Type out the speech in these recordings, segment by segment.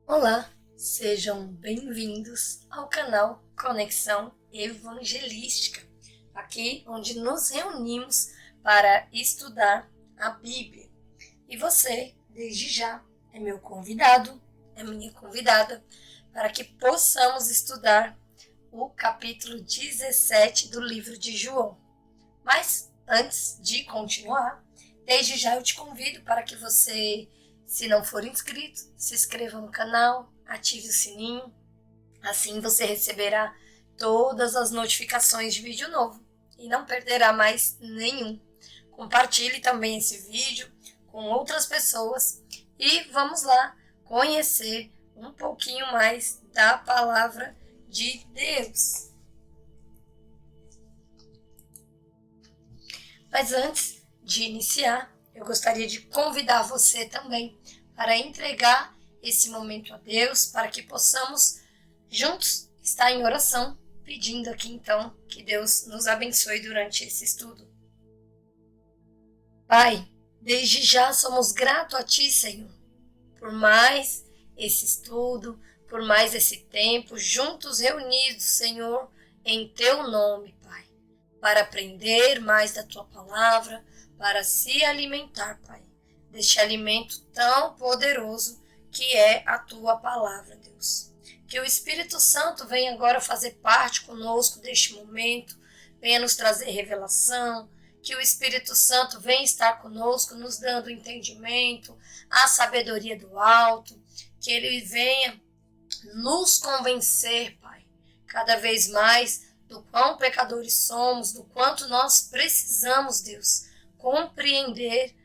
Olá, sejam bem-vindos ao canal Conexão Evangelística, aqui onde nos reunimos para estudar a Bíblia. E você, desde já, é meu convidado, é minha convidada, para que possamos estudar o capítulo 17 do livro de João. Mas, antes de continuar, desde já eu te convido para que você, se não for inscrito, se inscreva no canal, ative o sininho, assim você receberá todas as notificações de vídeo novo e não perderá mais nenhum. Compartilhe também esse vídeo com outras pessoas e vamos lá conhecer um pouquinho mais da palavra de Deus. Mas antes de iniciar, eu gostaria de convidar você também para entregar esse momento a Deus, para que possamos juntos estar em oração, pedindo aqui então que Deus nos abençoe durante esse estudo. Pai, desde já somos gratos a Ti, Senhor, por mais esse estudo, por mais esse tempo, juntos reunidos, Senhor, em Teu nome, Pai, para aprender mais da Tua palavra, para se alimentar, Pai, deste alimento tão poderoso que é a Tua palavra, Deus. Que o Espírito Santo venha agora fazer parte conosco deste momento, venha nos trazer revelação, que o Espírito Santo venha estar conosco, nos dando entendimento, a sabedoria do alto, que Ele venha nos convencer, Pai, cada vez mais do quão pecadores somos, do quanto nós precisamos, Deus, compreender,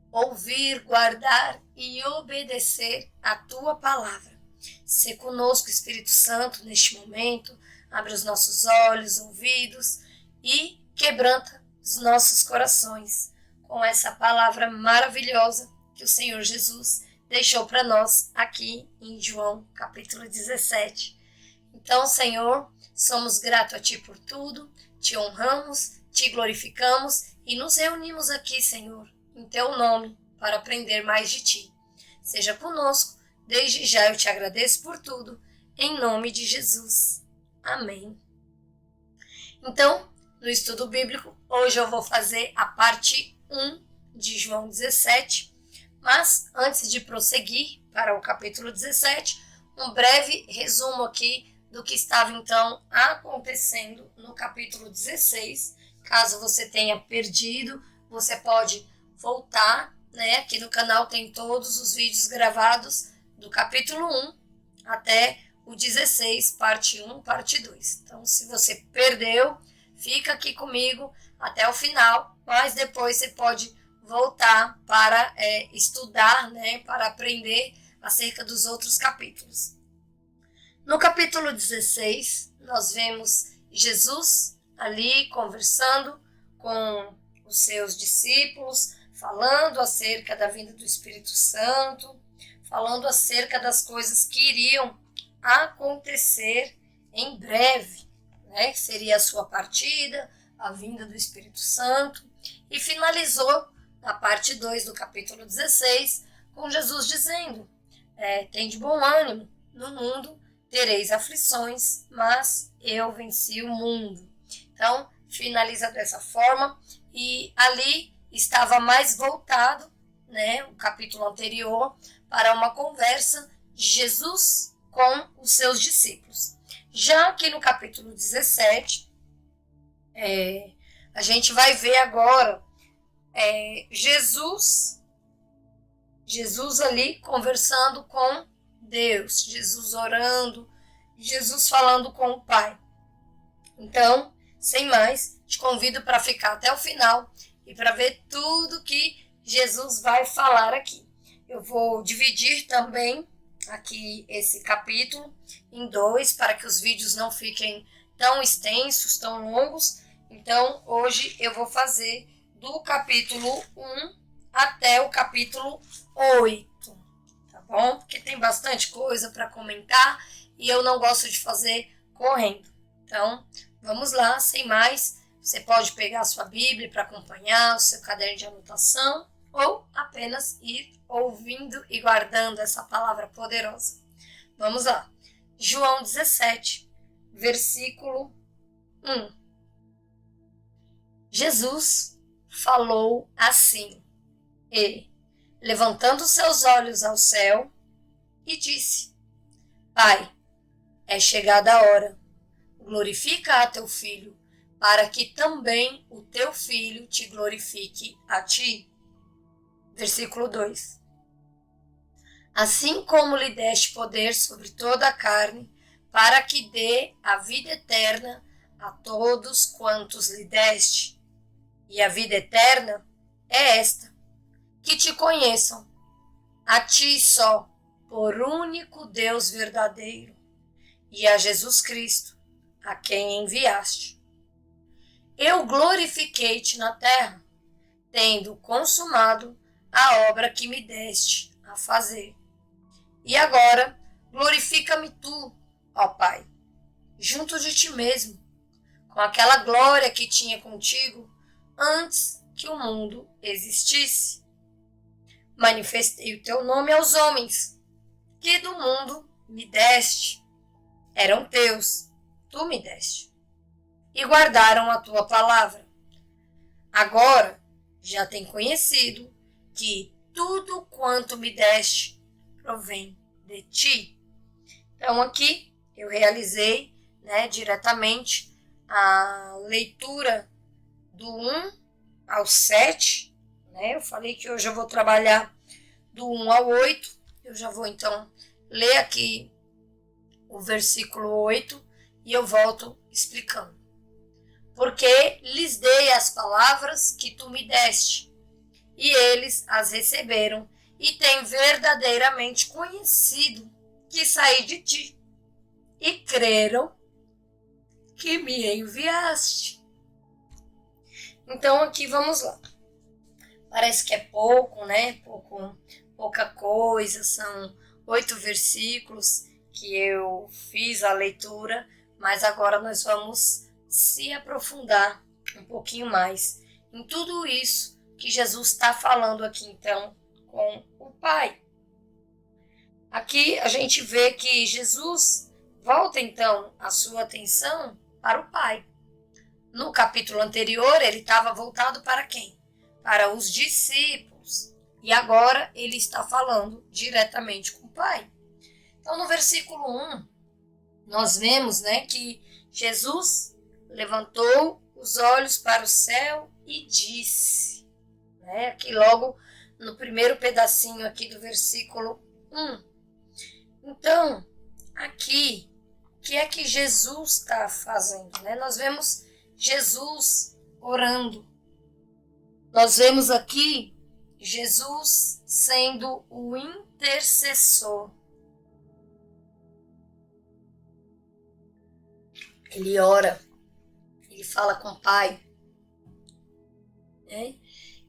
ouvir, guardar e obedecer a Tua palavra. Sê conosco, Espírito Santo, neste momento, abre os nossos olhos, ouvidos e quebranta os nossos corações com essa palavra maravilhosa que o Senhor Jesus deixou para nós aqui em João capítulo 17. Então, Senhor, somos gratos a Ti por tudo, Te honramos, Te glorificamos e nos reunimos aqui, Senhor, em Teu nome, para aprender mais de Ti. Seja conosco, desde já eu Te agradeço por tudo, em nome de Jesus. Amém. Então, no estudo bíblico, hoje eu vou fazer a parte 1 de João 17, mas antes de prosseguir para o capítulo 17, um breve resumo aqui do que estava então acontecendo no capítulo 16. Caso você tenha perdido, você pode voltar, né? Aqui no canal tem todos os vídeos gravados do capítulo 1 até o 16, parte 1, parte 2. Então, se você perdeu, fica aqui comigo até o final, mas depois você pode voltar para estudar, né, para aprender acerca dos outros capítulos. No capítulo 16, nós vemos Jesus ali conversando com os seus discípulos, falando acerca da vinda do Espírito Santo, falando acerca das coisas que iriam acontecer em breve, né? Seria a sua partida, a vinda do Espírito Santo, e finalizou na parte 2 do capítulo 16 com Jesus dizendo: tem de bom ânimo, no mundo tereis aflições, mas eu venci o mundo. Então, finaliza dessa forma, e ali estava mais voltado, né, o capítulo anterior, para uma conversa de Jesus com os seus discípulos. Já aqui no capítulo 17, a gente vai ver agora Jesus ali conversando com Deus, Jesus orando, Jesus falando com o Pai. Então, sem mais, te convido para ficar até o final e para ver tudo que Jesus vai falar aqui. Eu vou dividir também aqui esse capítulo em 2 para que os vídeos não fiquem tão extensos, tão longos. Então, hoje eu vou fazer do capítulo 1 até o capítulo 8, tá bom? Porque tem bastante coisa para comentar e eu não gosto de fazer correndo. Então, vamos lá, sem mais. Você pode pegar a sua Bíblia para acompanhar, o seu caderno de anotação, ou apenas ir ouvindo e guardando essa palavra poderosa. Vamos lá. João 17, versículo 1. Jesus falou assim, e, levantando seus olhos ao céu, e disse: Pai, é chegada a hora, glorifica a teu Filho, para que também o teu Filho te glorifique a ti. Versículo 2. Assim como lhe deste poder sobre toda a carne, para que dê a vida eterna a todos quantos lhe deste. E a vida eterna é esta, que te conheçam, a ti só, por único Deus verdadeiro, e a Jesus Cristo, a quem enviaste. Eu glorifiquei-te na terra, tendo consumado a obra que me deste a fazer. E agora glorifica-me tu, ó Pai, junto de ti mesmo, com aquela glória que tinha contigo antes que o mundo existisse. Manifestei o teu nome aos homens, que do mundo me deste. Eram teus, tu me deste, e guardaram a tua palavra. Agora já tem conhecido que tudo quanto me deste provém de ti. Então aqui eu realizei, diretamente a leitura do 1 ao 7. Eu falei que hoje eu vou trabalhar do 1 ao 8. Eu já vou então ler aqui o versículo 8 e eu volto explicando. Porque lhes dei as palavras que tu me deste, e eles as receberam, e têm verdadeiramente conhecido que saí de ti, e creram que me enviaste. Então aqui vamos lá. Parece que é pouco, pouca coisa, são 8 versículos que eu fiz a leitura, mas agora nós vamos se aprofundar um pouquinho mais em tudo isso que Jesus está falando aqui então com o Pai. Aqui a gente vê que Jesus volta então a sua atenção para o Pai. No capítulo anterior ele estava voltado para quem? Para os discípulos. E agora ele está falando diretamente com o Pai. Então no versículo 1 nós vemos que Jesus levantou os olhos para o céu e disse. Aqui logo no primeiro pedacinho aqui do versículo 1. Então, aqui, o que é que Jesus está fazendo? Nós vemos Jesus orando. Nós vemos aqui Jesus sendo o intercessor. Ele ora, ele fala com o Pai.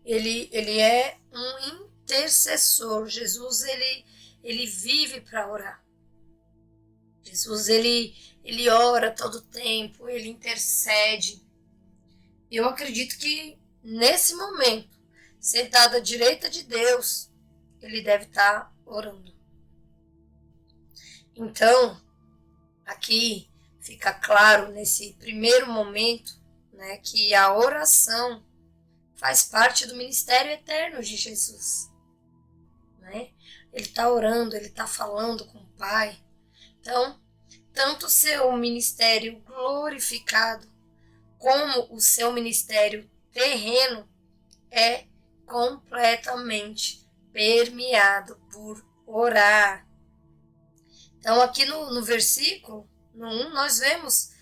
Ele é um intercessor. Jesus, ele vive para orar. Jesus, ele ora todo o tempo, ele intercede. Eu acredito que nesse momento, sentado à direita de Deus, ele deve estar orando. Então, aqui fica claro nesse primeiro momento, que a oração faz parte do ministério eterno de Jesus. Ele está orando, ele está falando com o Pai. Então, tanto o seu ministério glorificado como o seu ministério terreno é completamente permeado por orar. Então, aqui no versículo, no 1, nós vemos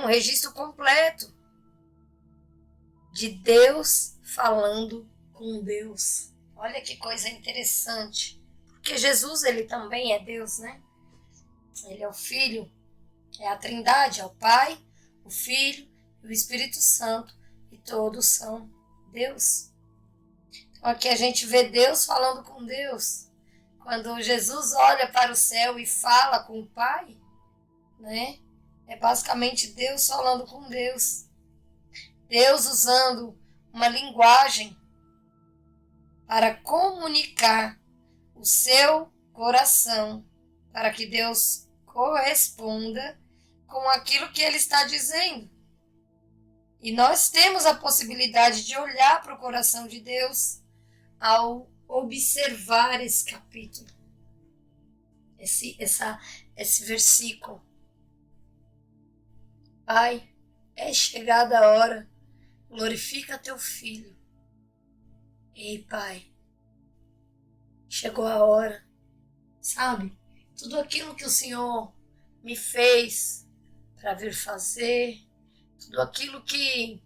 um registro completo de Deus falando com Deus. Olha que coisa interessante. Porque Jesus, ele também é Deus, Ele é o Filho, é a Trindade, é o Pai, o Filho e o Espírito Santo. E todos são Deus. Então aqui a gente vê Deus falando com Deus. Quando Jesus olha para o céu e fala com o Pai, é basicamente Deus falando com Deus. Deus usando uma linguagem para comunicar o seu coração para que Deus corresponda com aquilo que Ele está dizendo. E nós temos a possibilidade de olhar para o coração de Deus ao observar esse capítulo, esse versículo. Pai, é chegada a hora, glorifica teu filho. Ei, Pai, chegou a hora, sabe? Tudo aquilo que o Senhor me fez para vir fazer, tudo aquilo que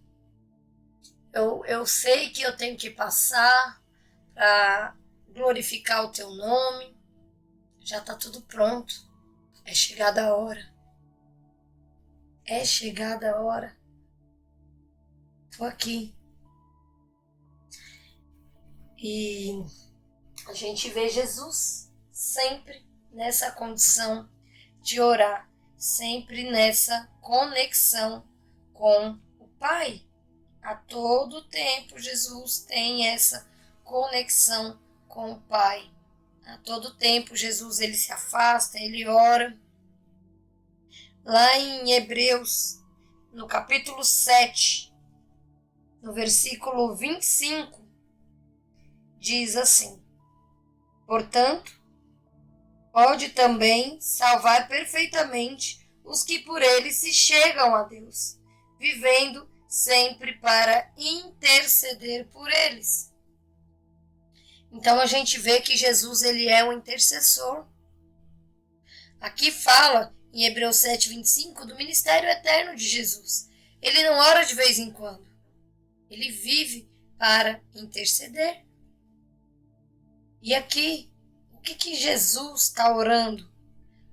eu sei que eu tenho que passar para glorificar o teu nome, já está tudo pronto. É chegada a hora. É chegada a hora. Estou aqui. E a gente vê Jesus sempre nessa condição de orar, sempre nessa conexão com o Pai. A todo tempo Jesus tem essa conexão com o Pai. A todo tempo Jesus ele se afasta, ele ora. Lá em Hebreus, no capítulo 7, no versículo 25, diz assim: portanto, pode também salvar perfeitamente os que por ele se chegam a Deus, vivendo sempre para interceder por eles. Então a gente vê que Jesus ele é um intercessor. Aqui fala em Hebreus 7:25 do ministério eterno de Jesus. Ele não ora de vez em quando. Ele vive para interceder. E aqui, o que Jesus está orando?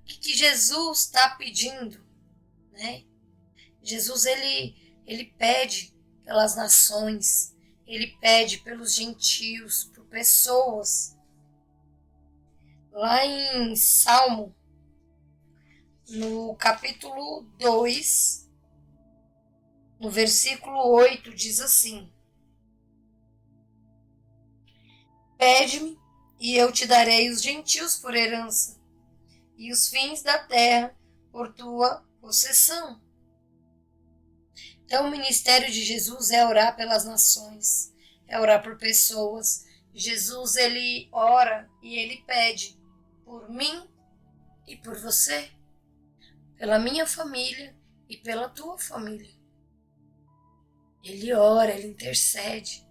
O que Jesus está pedindo? Né? Jesus ele pede pelas nações, ele pede pelos gentios, por pessoas. Lá em Salmo, no capítulo 2, no versículo 8, diz assim: pede-me e eu te darei os gentios por herança, e os fins da terra por tua possessão. Então o ministério de Jesus é orar pelas nações, é orar por pessoas. Jesus ele ora e ele pede por mim e por você, pela minha família e pela tua família. Ele ora, ele intercede.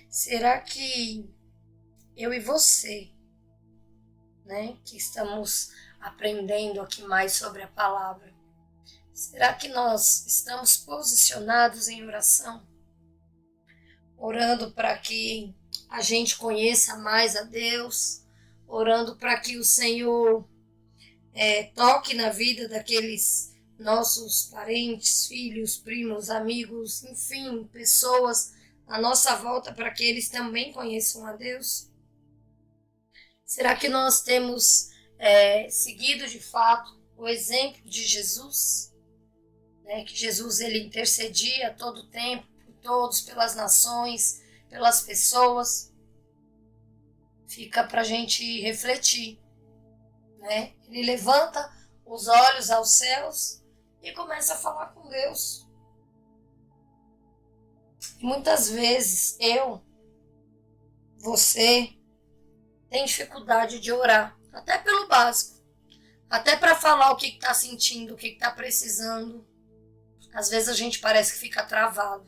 Será que eu e você, né, que estamos aprendendo aqui mais sobre a palavra, será que nós estamos posicionados em oração? Orando para que a gente conheça mais a Deus, orando para que o Senhor toque na vida daqueles nossos parentes, filhos, primos, amigos, enfim, pessoas à nossa volta, para que eles também conheçam a Deus? Será que nós temos seguido de fato o exemplo de Jesus? Né? Que Jesus ele intercedia a todo tempo por todos, pelas nações, pelas pessoas. Fica para a gente refletir. Né? Ele levanta os olhos aos céus e começa a falar com Deus. E muitas vezes você, tem dificuldade de orar, até pelo básico, até para falar o que está sentindo, o que está precisando. Às vezes a gente parece que fica travado.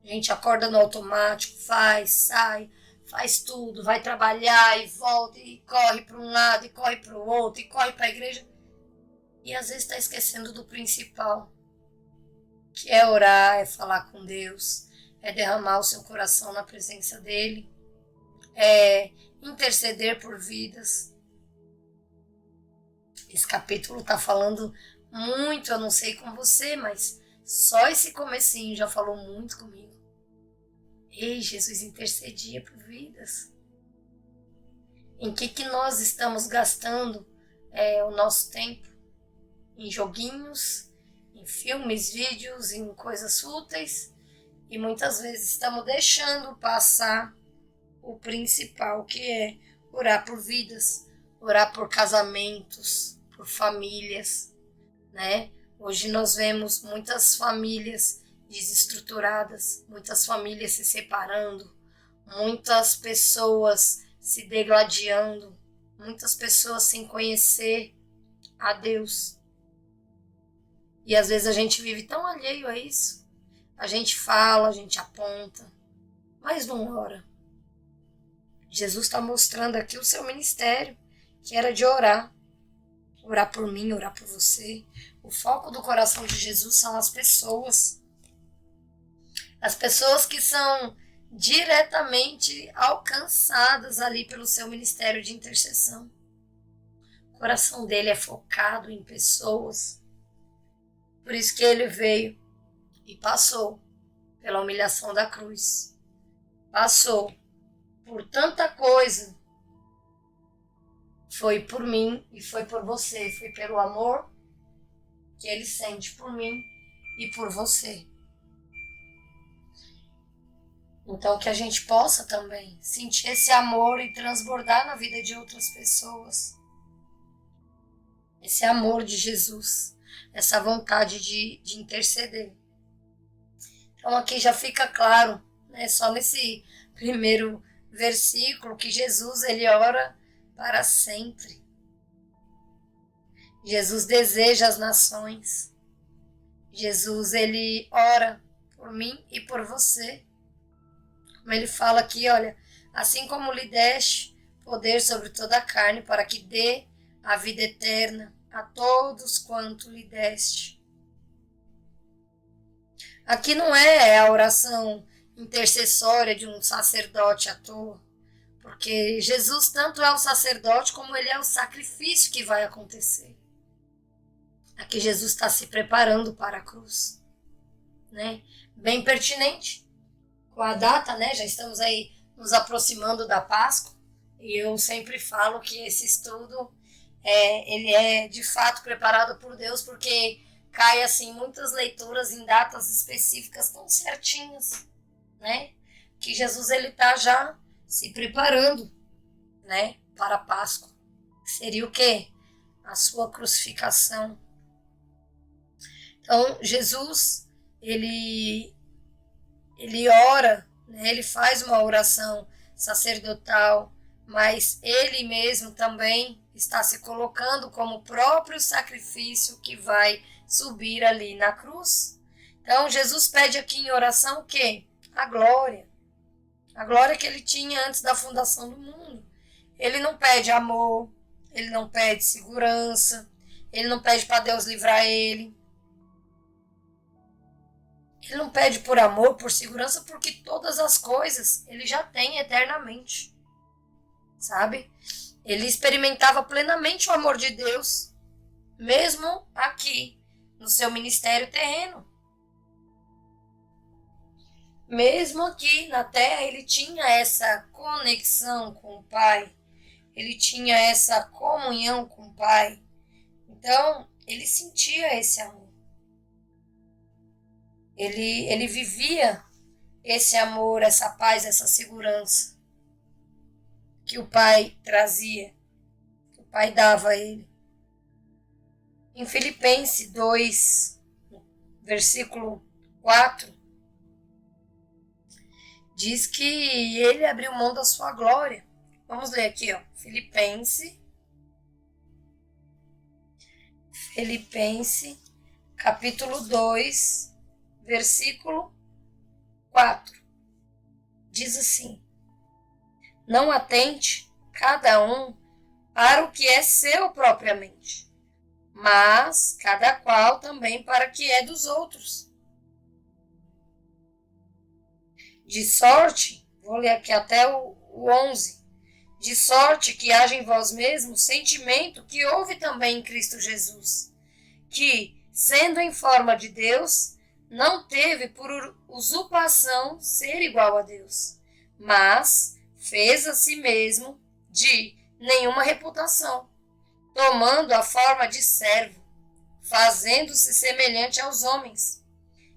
A gente acorda no automático, faz, sai, faz tudo, vai trabalhar e volta e corre para um lado e corre para o outro e corre para a igreja. E às vezes está esquecendo do principal, que é orar, é falar com Deus, é derramar o seu coração na presença dele, é interceder por vidas. Esse capítulo está falando muito, eu não sei com você, mas só esse comecinho já falou muito comigo. Ei, Jesus intercedia por vidas. Em que nós estamos gastando o nosso tempo? Em joguinhos, em filmes, vídeos, em coisas fúteis, e muitas vezes estamos deixando passar o principal, que é orar por vidas, orar por casamentos, por famílias, né? Hoje nós vemos muitas famílias desestruturadas, muitas famílias se separando, muitas pessoas se degladiando, muitas pessoas sem conhecer a Deus. E às vezes a gente vive tão alheio a isso. A gente fala, a gente aponta, mas não ora. Jesus está mostrando aqui o seu ministério, que era de orar. Orar por mim, orar por você. O foco do coração de Jesus são as pessoas. As pessoas que são diretamente alcançadas ali pelo seu ministério de intercessão. O coração dele é focado em pessoas. Por isso que ele veio e passou pela humilhação da cruz. Passou por tanta coisa. Foi por mim e foi por você. Foi pelo amor que ele sente por mim e por você. Então que a gente possa também sentir esse amor e transbordar na vida de outras pessoas. Esse amor de Jesus, essa vontade de interceder. Então aqui já fica claro, né, só nesse primeiro versículo, que Jesus ele ora para sempre. Jesus deseja as nações. Jesus ele ora por mim e por você. Como ele fala aqui, olha, assim como lhe deste poder sobre toda a carne, para que dê a vida eterna a todos quanto lhe deste. Aqui não é a oração intercessória de um sacerdote à toa, porque Jesus tanto é o sacerdote como ele é o sacrifício que vai acontecer. Aqui Jesus está se preparando para a cruz, né? Bem pertinente com a data, né? Já estamos aí nos aproximando da Páscoa, e eu sempre falo que esse estudo ele é de fato preparado por Deus, porque cai assim muitas leituras em datas específicas tão certinhas, né? Que Jesus ele está já se preparando, né, para a Páscoa. Seria o quê? A sua crucificação. Então Jesus ele ora, né? Ele faz uma oração sacerdotal, mas ele mesmo também está se colocando como o próprio sacrifício que vai subir ali na cruz. Então Jesus pede aqui em oração o quê? A glória. A glória que ele tinha antes da fundação do mundo. Ele não pede amor, ele não pede segurança, ele não pede para Deus livrar ele. Ele não pede por amor, por segurança, porque todas as coisas ele já tem eternamente. Sabe? Ele experimentava plenamente o amor de Deus, mesmo aqui, no seu ministério terreno. Mesmo aqui na terra, ele tinha essa conexão com o Pai. Ele tinha essa comunhão com o Pai. Então, ele sentia esse amor. Ele vivia esse amor, essa paz, essa segurança que o Pai trazia, que o Pai dava a ele. Em Filipenses 2, versículo 4, diz que ele abriu mão da sua glória. Vamos ler aqui, ó. Filipenses, capítulo 2, versículo 4. Diz assim: não atente cada um para o que é seu propriamente, mas cada qual também para o que é dos outros. De sorte, vou ler aqui até o 11, de sorte que haja em vós mesmos sentimento que houve também em Cristo Jesus, que, sendo em forma de Deus, não teve por usurpação ser igual a Deus, mas fez a si mesmo de nenhuma reputação, tomando a forma de servo, fazendo-se semelhante aos homens,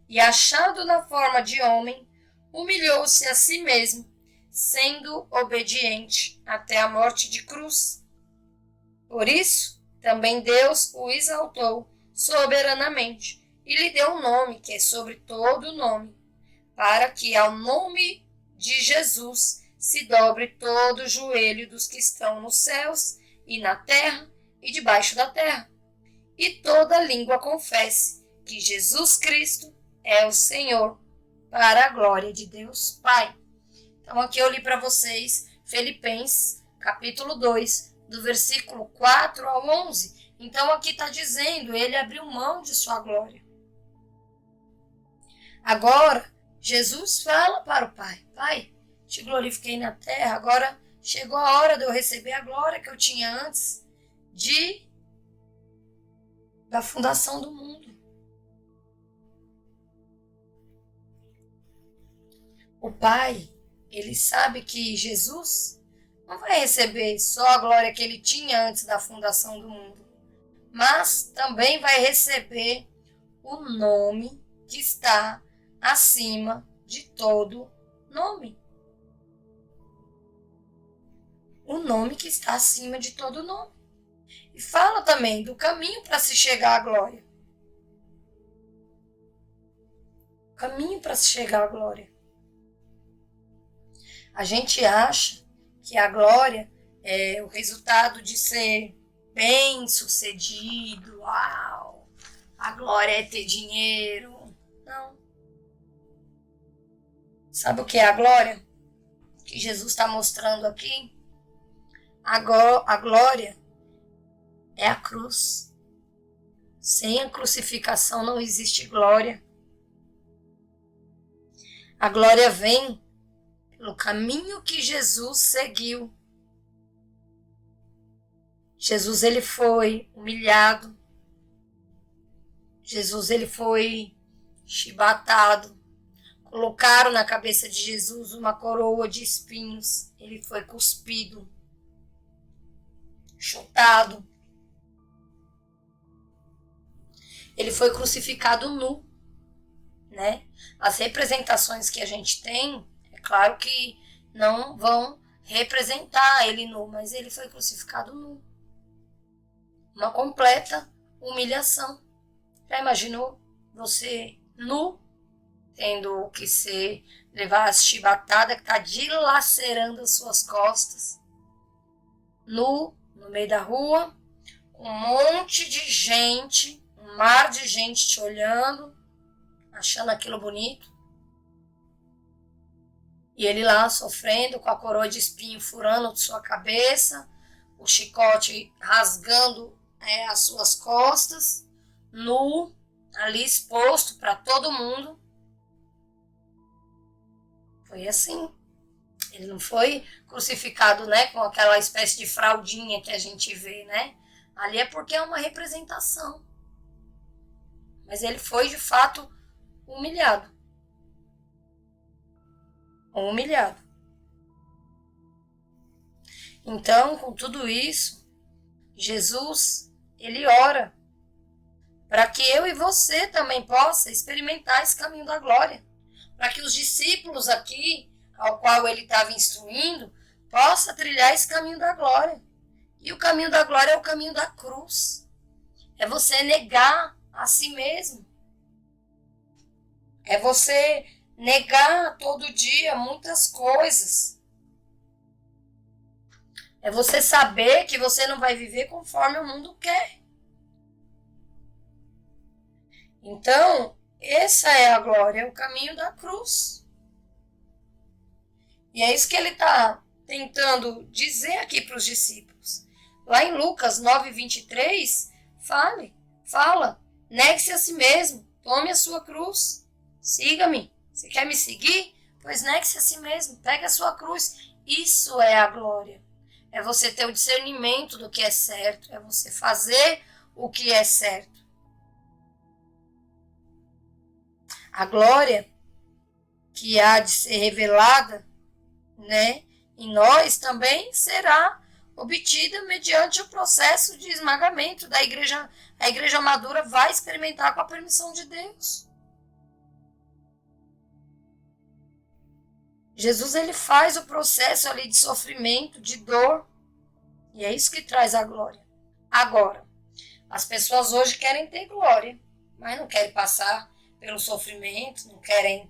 e achado na forma de homem, humilhou-se a si mesmo, sendo obediente até a morte de cruz. Por isso, também Deus o exaltou soberanamente e lhe deu um nome que é sobre todo nome, para que ao nome de Jesus se dobre todo o joelho dos que estão nos céus e na terra e debaixo da terra, e toda língua confesse que Jesus Cristo é o Senhor, para a glória de Deus Pai. Então aqui eu li para vocês Filipenses, capítulo 2, do versículo 4 ao 11. Então aqui está dizendo, ele abriu mão de sua glória. Agora, Jesus fala para o Pai, Pai, te glorifiquei na terra, agora chegou a hora de eu receber a glória que eu tinha antes da fundação do mundo. O Pai, ele sabe que Jesus não vai receber só a glória que ele tinha antes da fundação do mundo, mas também vai receber o nome que está acima de todo nome. O nome que está acima de todo nome. E fala também do caminho para se chegar à glória. O caminho para se chegar à glória. A gente acha que a glória é o resultado de ser bem sucedido. Uau! A glória é ter dinheiro. Não. Sabe o que é a glória? Que Jesus está mostrando aqui? A glória é a cruz. Sem a crucificação não existe glória. A glória vem pelo caminho que Jesus seguiu. Jesus, ele foi humilhado. Jesus, ele foi chibatado. Colocaram na cabeça de Jesus uma coroa de espinhos. Ele foi cuspido, chutado. Ele foi crucificado nu, né? As representações que a gente tem, é claro que não vão representar ele nu, mas ele foi crucificado nu. Uma completa humilhação. Já imaginou você nu, tendo que levar a chibatada que está dilacerando as suas costas, nu, no meio da rua, com um monte de gente, um mar de gente te olhando, achando aquilo bonito, e ele lá sofrendo, com a coroa de espinho furando sua cabeça, o chicote rasgando as suas costas, nu, ali exposto para todo mundo. Foi assim. Ele não foi crucificado, né, com aquela espécie de fraldinha que a gente vê, né? Ali é porque é uma representação. Mas ele foi, de fato, humilhado. Humilhado. Então, com tudo isso, Jesus, ele ora para que eu e você também possa experimentar esse caminho da glória. Para que os discípulos aqui, ao qual ele estava instruindo, possa trilhar esse caminho da glória. E o caminho da glória é o caminho da cruz. É você negar a si mesmo. É você negar todo dia muitas coisas. É você saber que você não vai viver conforme o mundo quer. Então, essa é a glória, é o caminho da cruz. E é isso que ele está tentando dizer aqui para os discípulos. Lá em Lucas 9:23, fala, negue-se a si mesmo, tome a sua cruz, siga-me. Você quer me seguir? Pois negue-se a si mesmo, pegue a sua cruz. Isso é a glória. É você ter o discernimento do que é certo, é você fazer o que é certo. A glória que há de ser revelada, né, em nós também será obtida mediante o processo de esmagamento da igreja. A igreja madura vai experimentar com a permissão de Deus. Jesus, ele faz o processo ali de sofrimento, de dor, e é isso que traz a glória. Agora, as pessoas hoje querem ter glória, mas não querem passar pelo sofrimento, não querem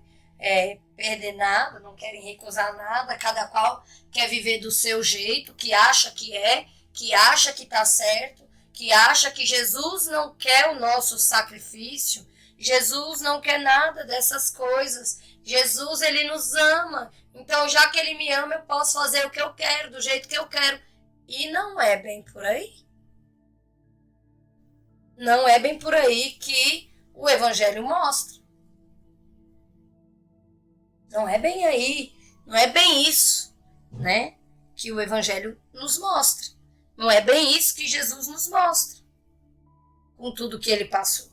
perder nada, não querem recusar nada, cada qual quer viver do seu jeito, que acha que está certo, que acha que Jesus não quer o nosso sacrifício, Jesus não quer nada dessas coisas, Jesus, ele nos ama, então já que ele me ama, eu posso fazer o que eu quero, do jeito que eu quero, e não é bem por aí. Não é bem por aí que o Evangelho mostra. Não é bem aí, não é bem isso, né, que o Evangelho nos mostra. Não é bem isso que Jesus nos mostra, com tudo que ele passou.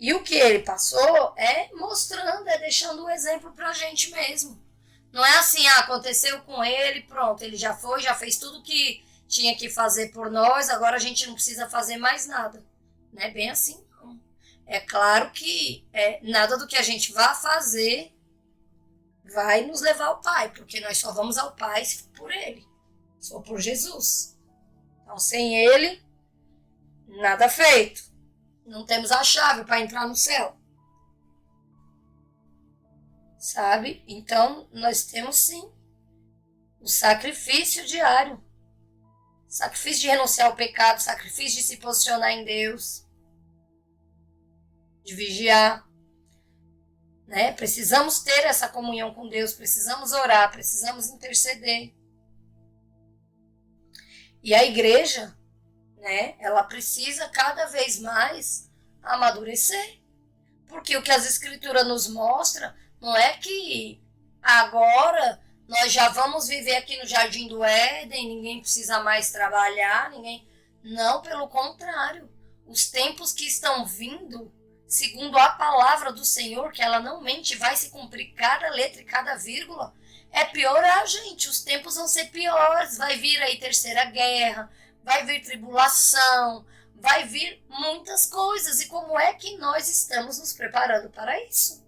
E o que ele passou é mostrando, é deixando um exemplo pra gente mesmo. Não é assim, aconteceu com ele, pronto, ele já foi, já fez tudo que tinha que fazer por nós, agora a gente não precisa fazer mais nada. Não é bem assim, não. É claro que nada do que a gente vá fazer vai nos levar ao Pai, porque nós só vamos ao Pai se for por Ele, se for por Jesus. Então, sem Ele, nada feito. Não temos a chave para entrar no céu. Sabe? Então, nós temos sim o sacrifício diário. Sacrifício de renunciar ao pecado, sacrifício de se posicionar em Deus, de vigiar. Né? Precisamos ter essa comunhão com Deus, precisamos orar, precisamos interceder. E a igreja, né, ela precisa cada vez mais amadurecer. Porque o que as escrituras nos mostram não é que agora nós já vamos viver aqui no Jardim do Éden, ninguém precisa mais trabalhar, ninguém... Não, pelo contrário. Os tempos que estão vindo, segundo a palavra do Senhor, que ela não mente, vai se cumprir cada letra e cada vírgula, é piorar, gente. Os tempos vão ser piores. Vai vir aí terceira guerra, vai vir tribulação, vai vir muitas coisas. E como é que nós estamos nos preparando para isso?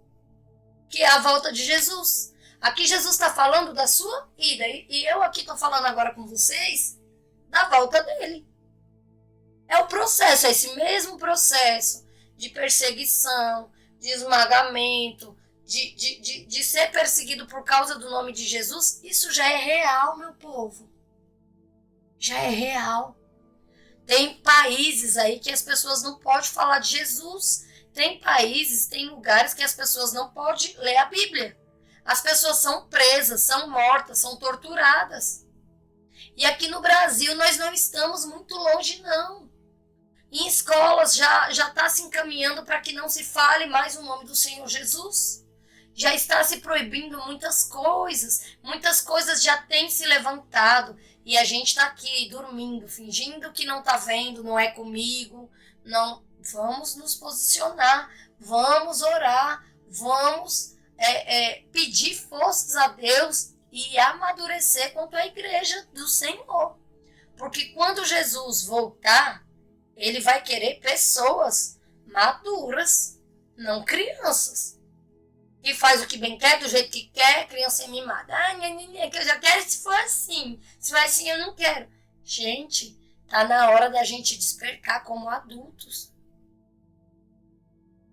Que é a volta de Jesus. Aqui Jesus está falando da sua ida, e eu aqui estou falando agora com vocês da volta dele. É o processo, é esse mesmo processo de perseguição, de esmagamento, de ser perseguido por causa do nome de Jesus. Isso já é real, meu povo. Já é real. Tem países aí que as pessoas não podem falar de Jesus. Tem países, tem lugares que as pessoas não podem ler a Bíblia. As pessoas são presas, são mortas, são torturadas. E aqui no Brasil nós não estamos muito longe, não. Em escolas já está se encaminhando para que não se fale mais o nome do Senhor Jesus. Já está se proibindo muitas coisas já têm se levantado. E a gente está aqui dormindo, fingindo que não está vendo, não é comigo. Não, vamos nos posicionar, vamos orar, vamos pedir forças a Deus e amadurecer quanto à igreja do Senhor. Porque quando Jesus voltar, ele vai querer pessoas maduras, não crianças. Que faz o que bem quer, do jeito que quer, criança mimada. Que eu já quero se for assim. Se for assim, eu não quero. Gente, tá na hora da gente despertar como adultos.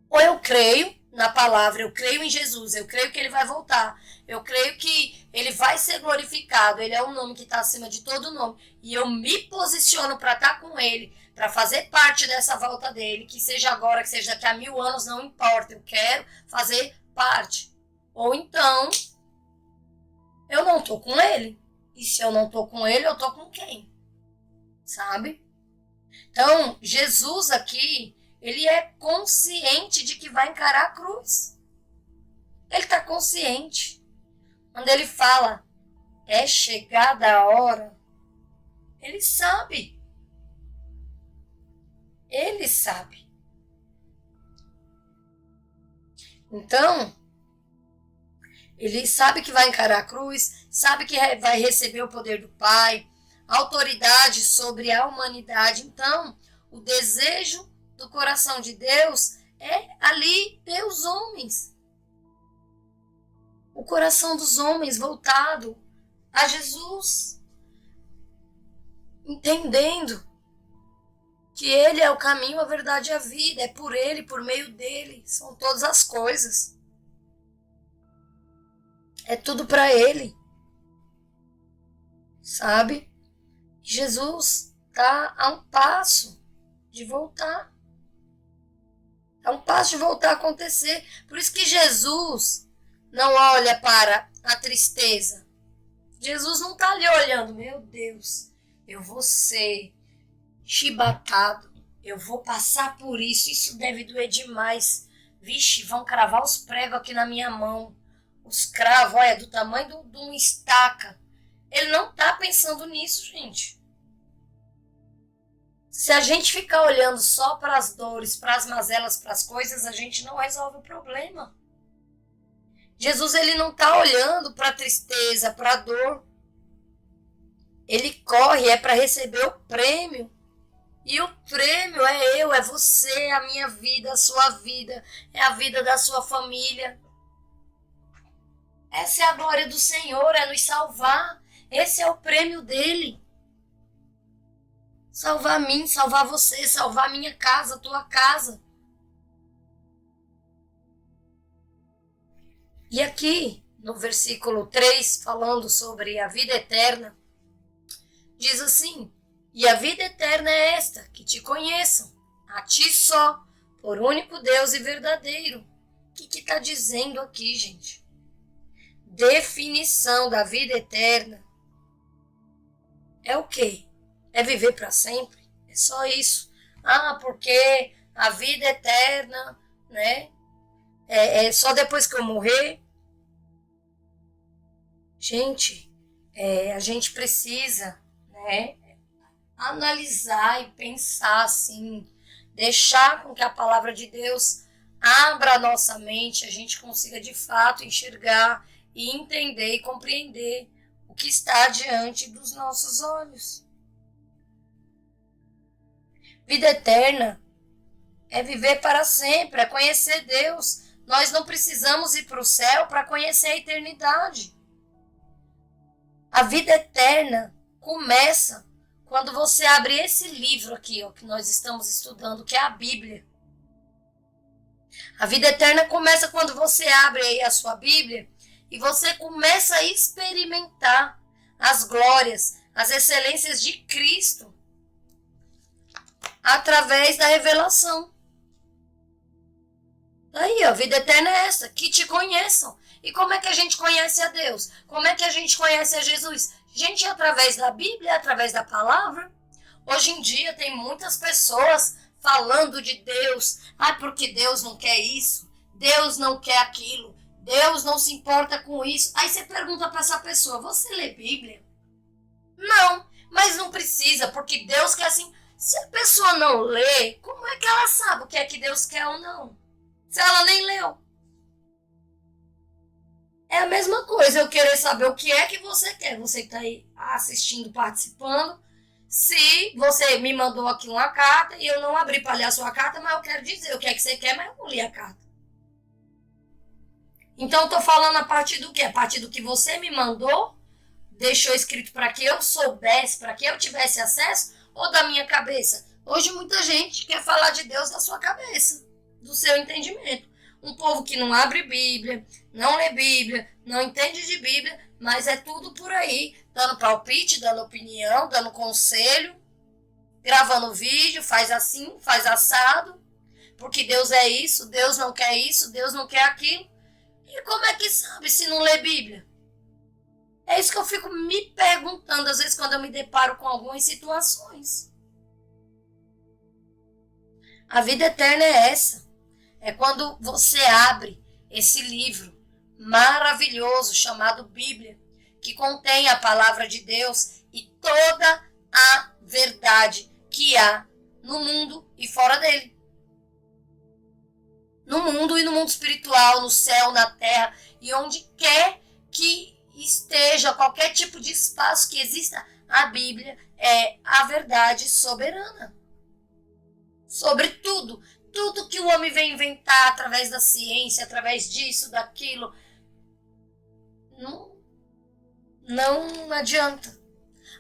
Ou eu creio na palavra, eu creio em Jesus, eu creio que ele vai voltar, eu creio que ele vai ser glorificado, ele é o nome que está acima de todo nome, e eu me posiciono para estar com ele, para fazer parte dessa volta dele, que seja agora, que seja daqui a 1000 anos, não importa, eu quero fazer parte. Ou então, eu não estou com ele, e se eu não estou com ele, eu estou com quem? Sabe? Então, Jesus aqui, ele é consciente de que vai encarar a cruz. Ele está consciente. Quando ele fala, é chegada a hora, ele sabe. Ele sabe. Então, ele sabe que vai encarar a cruz, sabe que vai receber o poder do Pai, autoridade sobre a humanidade. Então, o desejo do coração de Deus é ali ter os homens. O coração dos homens voltado a Jesus. Entendendo que ele é o caminho, a verdade e a vida, é por ele, por meio dele, são todas as coisas. É tudo para ele. Sabe? Jesus está a um passo de voltar. É um passo de voltar a acontecer. Por isso que Jesus não olha para a tristeza. Jesus não está ali olhando, meu Deus, eu vou ser chibatado, eu vou passar por isso deve doer demais. Vixe, vão cravar os pregos aqui na minha mão. Os cravos, olha, do tamanho de uma estaca. Ele não está pensando nisso, gente. Se a gente ficar olhando só para as dores, para as mazelas, para as coisas, a gente não resolve o problema. Jesus, ele não está olhando para a tristeza, para a dor. Ele corre, é para receber o prêmio. E o prêmio é eu, é você, é a minha vida, a sua vida, é a vida da sua família. Essa é a glória do Senhor, é nos salvar. Esse é o prêmio dele. Salvar mim, salvar você, salvar minha casa, tua casa. E aqui, no versículo 3, falando sobre a vida eterna, diz assim: e a vida eterna é esta, que te conheçam, a ti só, por único Deus e verdadeiro. O que está dizendo aqui, gente? Definição da vida eterna é o quê? É viver para sempre? É só isso. Ah, porque a vida eterna, né? É só depois que eu morrer. Gente, a gente precisa, né, analisar e pensar assim, deixar com que a palavra de Deus abra a nossa mente, a gente consiga de fato enxergar e entender e compreender o que está diante dos nossos olhos. Vida eterna é viver para sempre, é conhecer Deus. Nós não precisamos ir para o céu para conhecer a eternidade. A vida eterna começa quando você abre esse livro aqui, ó, que nós estamos estudando, que é a Bíblia. A vida eterna começa quando você abre aí a sua Bíblia e você começa a experimentar as glórias, as excelências de Cristo através da revelação. Aí, a vida eterna é essa, que te conheçam. E como é que a gente conhece a Deus? Como é que a gente conhece a Jesus? Gente, através da Bíblia, através da palavra. Hoje em dia tem muitas pessoas falando de Deus. Ah, porque Deus não quer isso, Deus não quer aquilo, Deus não se importa com isso. Aí você pergunta para essa pessoa, você lê Bíblia? Não, mas não precisa, porque Deus quer assim. Se a pessoa não lê, como é que ela sabe o que é que Deus quer ou não? Se ela nem leu. É a mesma coisa eu querer saber o que é que você quer. Você está aí assistindo, participando. Se você me mandou aqui uma carta e eu não abri para ler a sua carta, mas eu quero dizer o que é que você quer, mas eu não li a carta. Então eu estou falando a partir do quê? A partir do que você me mandou, deixou escrito para que eu soubesse, para que eu tivesse acesso, ou da minha cabeça? Hoje muita gente quer falar de Deus da sua cabeça, do seu entendimento. Um povo que não abre Bíblia, não lê Bíblia, não entende de Bíblia, mas é tudo por aí, dando palpite, dando opinião, dando conselho, gravando vídeo, faz assim, faz assado, porque Deus é isso, Deus não quer isso, Deus não quer aquilo. E como é que sabe se não lê Bíblia? É isso que eu fico me perguntando, às vezes, quando eu me deparo com algumas situações. A vida eterna é essa. É quando você abre esse livro maravilhoso chamado Bíblia, que contém a palavra de Deus e toda a verdade que há no mundo e fora dele. No mundo e no mundo espiritual, no céu, na terra e onde quer que esteja, qualquer tipo de espaço que exista, a Bíblia é a verdade soberana. Sobre tudo. Tudo que o homem vem inventar através da ciência, através disso, daquilo, não adianta.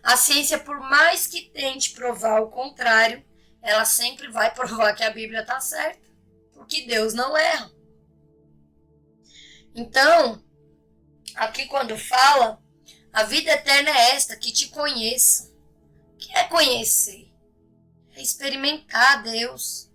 A ciência, por mais que tente provar o contrário, ela sempre vai provar que a Bíblia está certa, porque Deus não erra. Então, aqui quando fala, a vida eterna é esta, que te conheça. O que é conhecer? É experimentar Deus.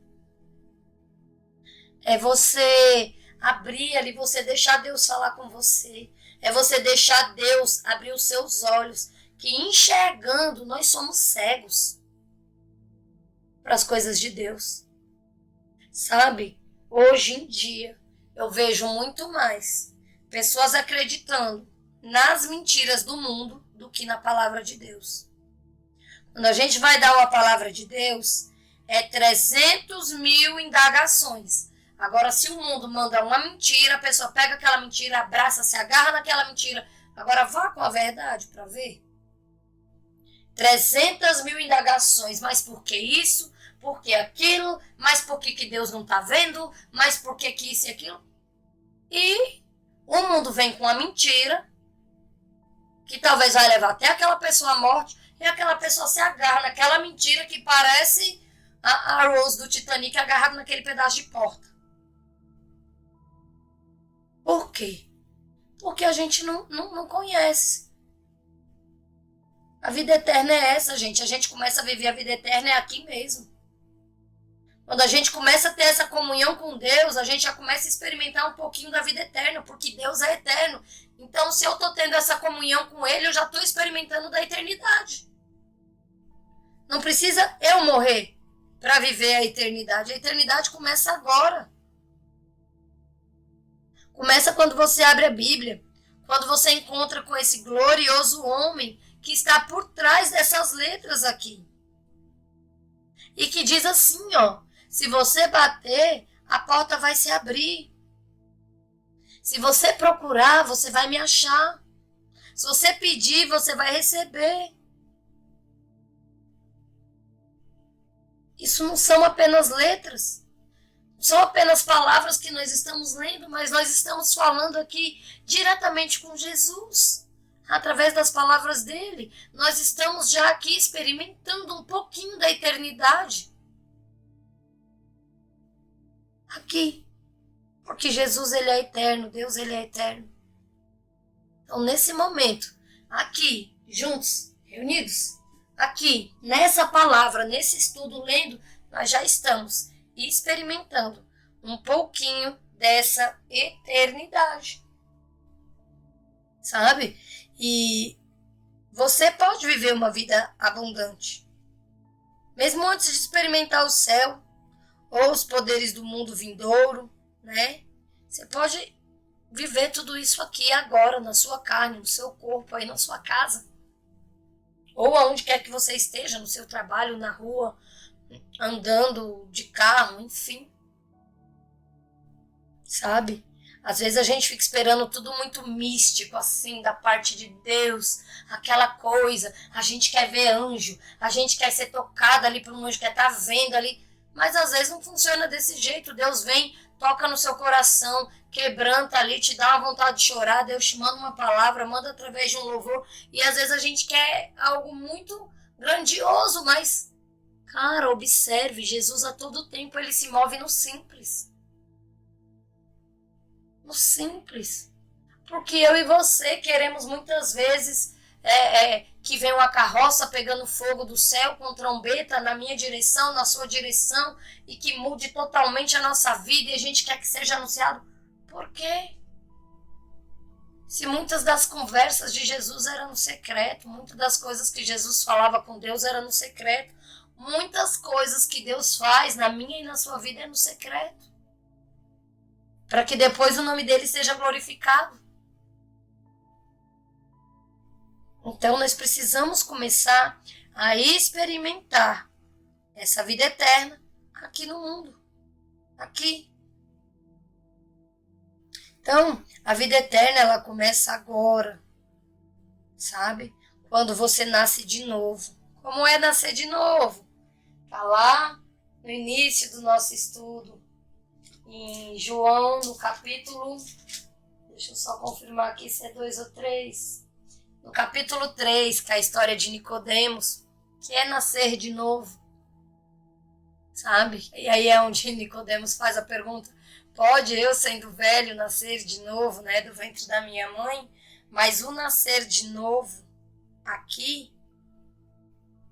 É você abrir ali, você deixar Deus falar com você. É você deixar Deus abrir os seus olhos, que enxergando nós somos cegos para as coisas de Deus. Sabe? Hoje em dia eu vejo muito mais pessoas acreditando nas mentiras do mundo do que na palavra de Deus. Quando a gente vai dar uma palavra de Deus, é 300 mil indagações. Agora, se o mundo manda uma mentira, a pessoa pega aquela mentira, abraça, se agarra naquela mentira. Agora, vá com a verdade para ver. 300 mil indagações, mas por que isso? Por que aquilo? Mas por que Deus não está vendo? Mas por que isso e aquilo? E o mundo vem com a mentira, que talvez vai levar até aquela pessoa à morte, e aquela pessoa se agarra naquela mentira que parece a Rose do Titanic agarrada naquele pedaço de porta. Por quê? Porque a gente não conhece. A vida eterna é essa, gente. A gente começa a viver a vida eterna é aqui mesmo. Quando a gente começa a ter essa comunhão com Deus, a gente já começa a experimentar um pouquinho da vida eterna, porque Deus é eterno. Então, se eu estou tendo essa comunhão com Ele, eu já estou experimentando da eternidade. Não precisa eu morrer para viver a eternidade. A eternidade começa agora. Começa quando você abre a Bíblia, quando você encontra com esse glorioso homem que está por trás dessas letras aqui. E que diz assim, ó, se você bater, a porta vai se abrir. Se você procurar, você vai me achar. Se você pedir, você vai receber. Isso não são apenas letras. Não são apenas palavras que nós estamos lendo, mas nós estamos falando aqui diretamente com Jesus. Através das palavras dele, nós estamos já aqui experimentando um pouquinho da eternidade. Aqui. Porque Jesus, ele é eterno, Deus, ele é eterno. Então, nesse momento, aqui, juntos, reunidos, aqui, nessa palavra, nesse estudo, lendo, nós já estamos experimentando um pouquinho dessa eternidade. Sabe? E você pode viver uma vida abundante. Mesmo antes de experimentar o céu, ou os poderes do mundo vindouro, né? Você pode viver tudo isso aqui agora, na sua carne, no seu corpo, aí na sua casa. Ou aonde quer que você esteja, no seu trabalho, na rua, andando de carro, enfim. Sabe? Às vezes a gente fica esperando tudo muito místico, assim, da parte de Deus, aquela coisa. A gente quer ver anjo, a gente quer ser tocada ali por um anjo, quer estar vendo ali. Mas às vezes não funciona desse jeito. Deus vem, toca no seu coração, quebranta ali, te dá uma vontade de chorar. Deus te manda uma palavra, manda através de um louvor. E às vezes a gente quer algo muito grandioso, mas, cara, observe, Jesus a todo tempo ele se move no simples. No simples. Porque eu e você queremos muitas vezes que venha uma carroça pegando fogo do céu com trombeta na minha direção, na sua direção, e que mude totalmente a nossa vida, e a gente quer que seja anunciado. Por quê? Se muitas das conversas de Jesus eram no secreto, muitas das coisas que Jesus falava com Deus eram no secreto, muitas coisas que Deus faz na minha e na sua vida é no secreto, para que depois o nome dele seja glorificado. Então, nós precisamos começar a experimentar essa vida eterna aqui no mundo. Aqui. Então, a vida eterna, ela começa agora. Sabe? Quando você nasce de novo. Como é nascer de novo? Está lá no início do nosso estudo. Em João, no capítulo... Deixa eu só confirmar aqui se é 2 ou 3... No capítulo 3, que é a história de Nicodemos, que é nascer de novo. sabe? E aí é onde Nicodemos faz a pergunta: pode eu, sendo velho, nascer de novo, né, do ventre da minha mãe? Mas o nascer de novo aqui,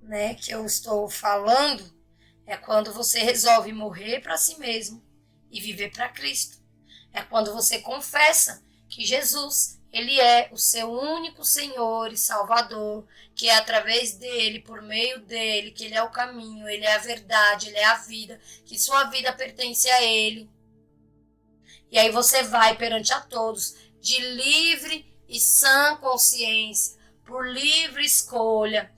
né, que eu estou falando, é quando você resolve morrer para si mesmo e viver para Cristo. É quando você confessa que Jesus, ele é o seu único Senhor e Salvador, que é através dele, por meio dele, que ele é o caminho, ele é a verdade, ele é a vida, que sua vida pertence a ele. E aí você vai perante a todos, de livre e sã consciência, por livre escolha,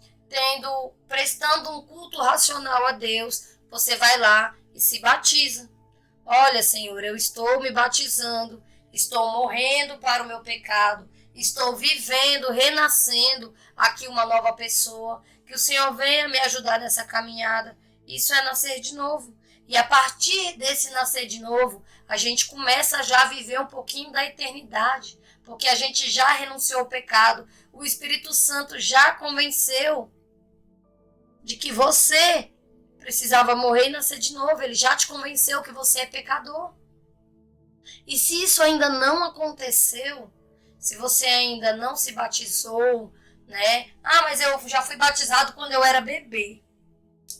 prestando um culto racional a Deus, você vai lá e se batiza. Olha, Senhor, eu estou me batizando, estou morrendo para o meu pecado, estou vivendo, renascendo aqui uma nova pessoa, que o Senhor venha me ajudar nessa caminhada. Isso é nascer de novo. E a partir desse nascer de novo, a gente começa já a viver um pouquinho da eternidade, porque a gente já renunciou ao pecado, o Espírito Santo já convenceu de que você precisava morrer e nascer de novo. Ele já te convenceu que você é pecador. E se isso ainda não aconteceu, se você ainda não se batizou, né? Ah, mas eu já fui batizado quando eu era bebê.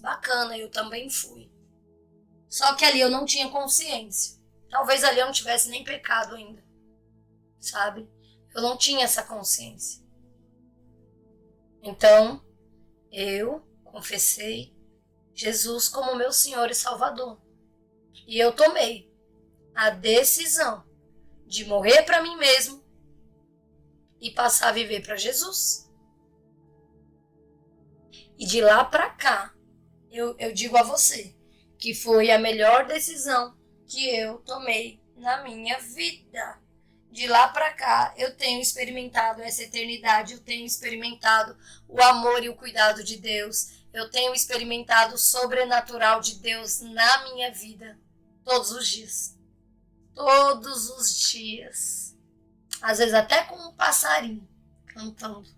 Bacana, eu também fui. Só que ali eu não tinha consciência. Talvez ali eu não tivesse nem pecado ainda, sabe? Eu não tinha essa consciência. Então, eu confessei Jesus como meu Senhor e Salvador. E eu tomei a decisão de morrer para mim mesmo e passar a viver para Jesus. E de lá para cá, eu digo a você que foi a melhor decisão que eu tomei na minha vida. De lá para cá, eu tenho experimentado essa eternidade, eu tenho experimentado o amor e o cuidado de Deus. Eu tenho experimentado o sobrenatural de Deus na minha vida, todos os dias. Todos os dias. Às vezes até com um passarinho cantando.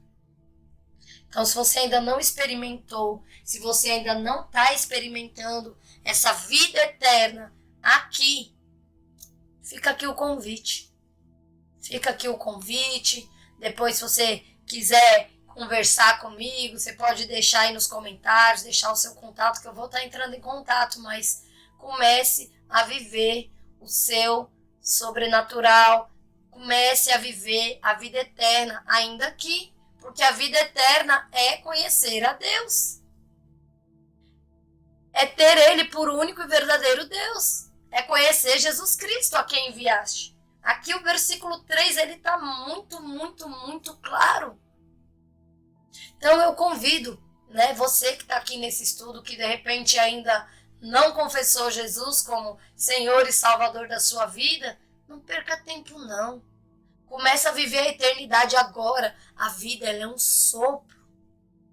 Então, se você ainda não experimentou, se você ainda não está experimentando essa vida eterna aqui, fica aqui o convite. Fica aqui o convite. Depois, se você quiser conversar comigo, você pode deixar aí nos comentários, deixar o seu contato, que eu vou estar entrando em contato, mas comece a viver o seu sobrenatural, comece a viver a vida eterna ainda aqui, porque a vida eterna é conhecer a Deus, é ter Ele por único e verdadeiro Deus, é conhecer Jesus Cristo a quem enviaste. Aqui o versículo 3, ele está muito, muito, muito claro. Então eu convido, né, você que está aqui nesse estudo, que de repente ainda não confessou Jesus como Senhor e Salvador da sua vida, não perca tempo não. Começa a viver a eternidade agora. A vida, ela é um sopro.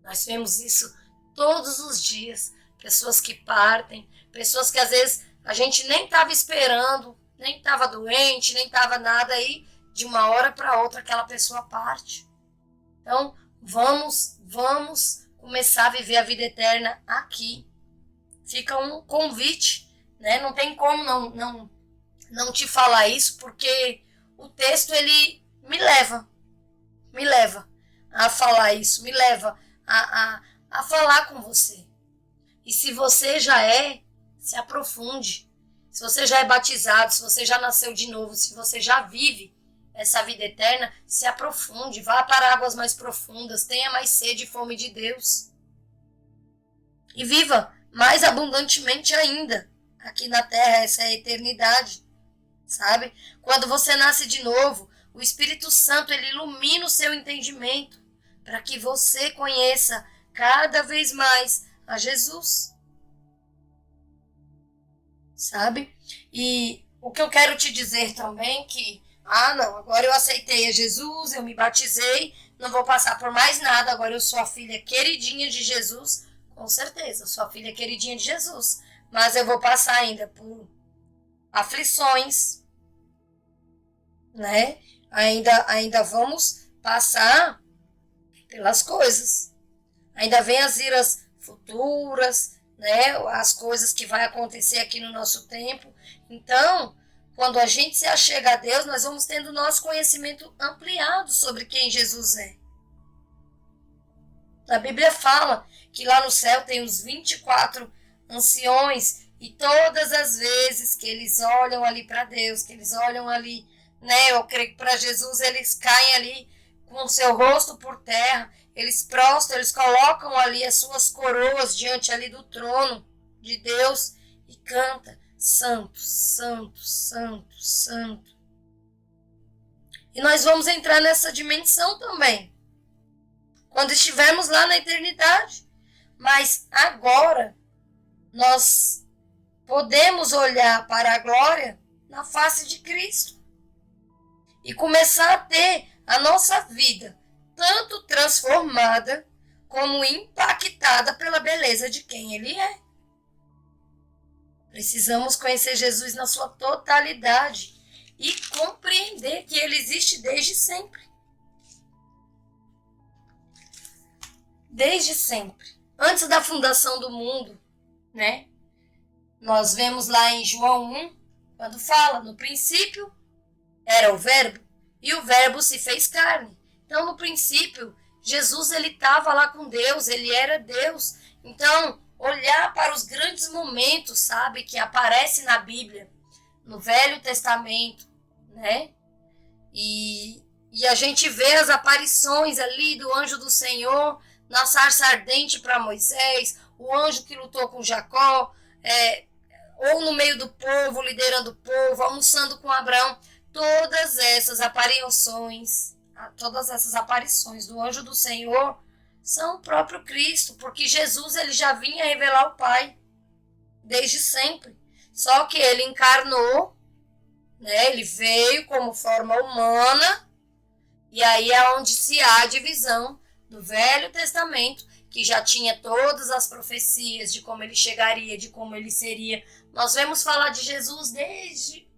Nós vemos isso todos os dias. Pessoas que partem, pessoas que às vezes a gente nem estava esperando, nem estava doente, nem estava nada, aí de uma hora para outra aquela pessoa parte. Então, vamos começar a viver a vida eterna aqui. Fica um convite, né? Não tem como não te falar isso, porque o texto, ele me leva a falar isso, me leva a falar com você. E se você já se aprofunde. Se você já é batizado, se você já nasceu de novo, se você já vive essa vida eterna, se aprofunde, vá para águas mais profundas, tenha mais sede e fome de Deus. E viva mais abundantemente ainda aqui na terra, essa é a eternidade, sabe? Quando você nasce de novo, o Espírito Santo, ele ilumina o seu entendimento para que você conheça cada vez mais a Jesus, sabe? E o que eu quero te dizer também que, não, agora eu aceitei a Jesus, eu me batizei, não vou passar por mais nada, agora eu sou a filha queridinha de Jesus. Com certeza, sou a filha queridinha de Jesus, mas eu vou passar ainda por aflições, né? Ainda vamos passar pelas coisas. Ainda vem as iras futuras, né, as coisas que vai acontecer aqui no nosso tempo. Então, quando a gente se achega a Deus, nós vamos tendo nosso conhecimento ampliado sobre quem Jesus é. A Bíblia fala que lá no céu tem os 24 anciões e todas as vezes que eles olham ali para Deus, que eles olham ali, né, eu creio que para Jesus, eles caem ali com o seu rosto por terra, eles prostram, eles colocam ali as suas coroas diante ali do trono de Deus e canta: Santo, Santo, Santo, Santo. E nós vamos entrar nessa dimensão também, quando estivermos lá na eternidade. Mas agora, nós podemos olhar para a glória na face de Cristo e começar a ter a nossa vida tanto transformada como impactada pela beleza de quem Ele é. Precisamos conhecer Jesus na sua totalidade e compreender que Ele existe desde sempre. Desde sempre. Antes da fundação do mundo, né? Nós vemos lá em João 1, quando fala: no princípio era o verbo, e o verbo se fez carne. Então, no princípio, Jesus, ele estava lá com Deus, ele era Deus. Então, olhar para os grandes momentos, sabe, que aparecem na Bíblia, no Velho Testamento, né? E a gente vê as aparições ali do anjo do Senhor na sarça ardente para Moisés, o anjo que lutou com Jacó, ou no meio do povo, liderando o povo, almoçando com Abraão. Todas essas aparições do anjo do Senhor são o próprio Cristo, porque Jesus, ele já vinha revelar o Pai desde sempre. Só que ele encarnou, né? Ele veio como forma humana, e aí é onde se há a divisão do Velho Testamento, que já tinha todas as profecias de como ele chegaria, de como ele seria. Nós vemos falar de Jesus desde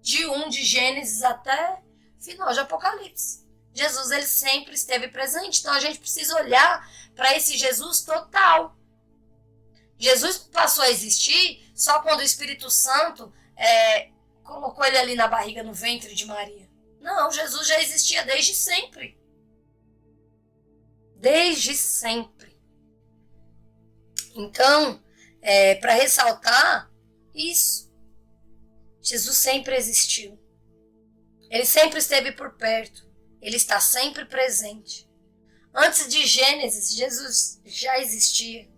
de Gênesis até final de Apocalipse. Jesus, ele sempre esteve presente. Então a gente precisa olhar para esse Jesus total. Jesus passou a existir só quando o Espírito Santo colocou ele ali na barriga, no ventre de Maria. Não, Jesus já existia desde sempre. Desde sempre. Então, para ressaltar isso, Jesus sempre existiu. Ele sempre esteve por perto. Ele está sempre presente. Antes de Gênesis, Jesus já existia.